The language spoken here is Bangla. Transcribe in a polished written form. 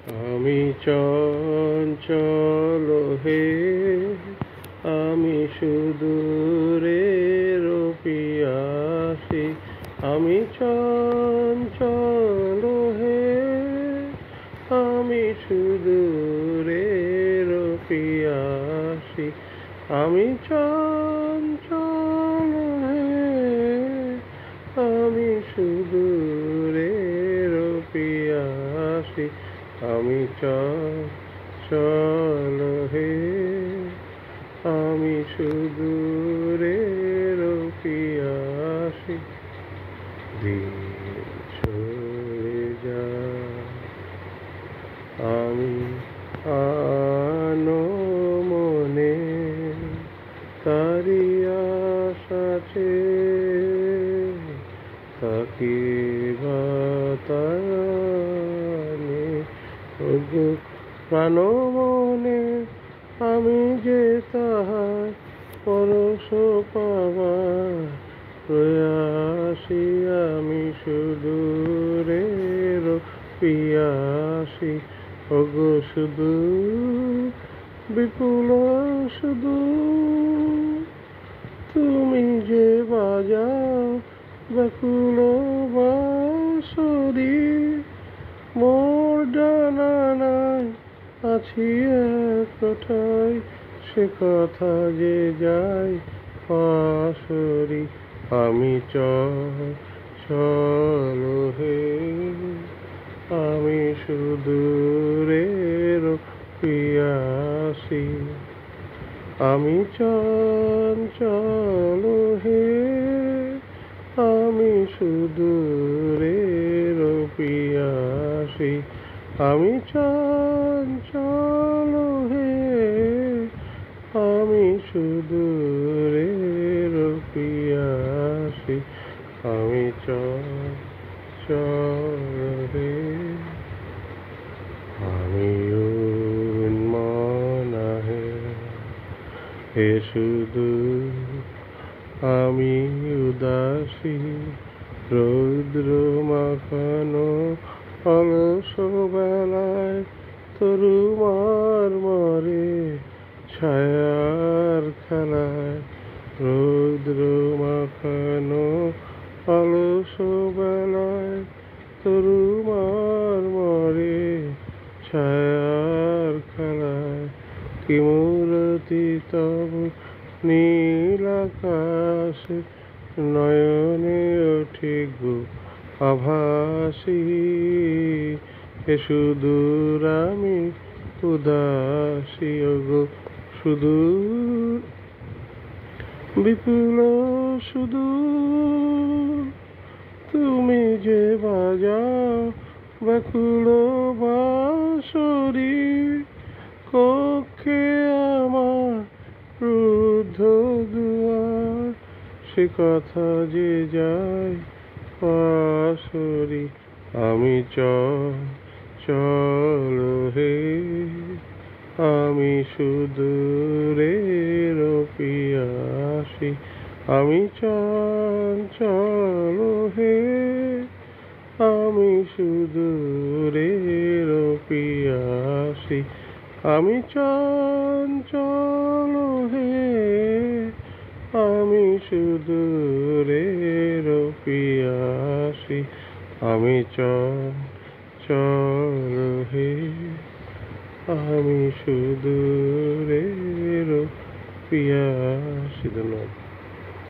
আমি চঞ্চল হে, আমি সুদূরের পিয়াসী। আমি চঞ্চল হে, আমি সুদূরের পিয়াসী। আমি চঞ্চল হে, আমি সুদূরের পিয়াসী। আমি চঞ্চল হে, আমি সুদূরের পিয়াসী। দিন চলে যায়, আমি আনমনে তারি আশাতে থাকি বাতায়নে। প্রাণ মনে আমি যে তাহার পরশ পাবার প্রয়াসী। আমি সুদূরের পিয়াসী। ওগো সুদূর বিপুল সুদূর, তুমি যে বাজাও ব্যাকুল বাঁশরি। মোর জানা নাই আছি এক কথায়, সে কথা যে যাই পাশরি। আমি চঞ্চল হে, আমি সুদূরের পিয়াসী। আমি চঞ্চল হে, আমি সুদূরের পিয়াসী। আমি চঞ্চল হে, আমি সুদূরের পিয়াসী। আমি চঞ্চল হে, আমি উন্মনা হে সুদূর, আমি উদাসী। রৌদ্র মাখানো অলস বেলায় তরুমার মরে ছায়ার খেলায়। রৌদ্র মাখানো অলস বেলায় তরুমার মরে ছায়ার খেলায়। কি মূরতি তব নীল আকাশে, নয়নে ওঠে গো আভাসী। হে সুদূর আমি উদাসী। ওগো সুদূর বিপুল সুদূর, তুমি যে বাজাও ব্যাকুল বাঁশরি। কক্ষে আমার রুদ্ধ দুয়ার, সে কথা যে যায় পাশরি। আমি চঞ্চল হে, আমি সুদূরের পিয়াসী। আমি চঞ্চল হে, আমি সুদূরের পিয়াসী। আমি চঞ্চল হে, আমি সুদূরের পিয়াসী। আমি চঞ্চল হে, আমি সুদূরের পিয়াসী। ধন্যবাদ।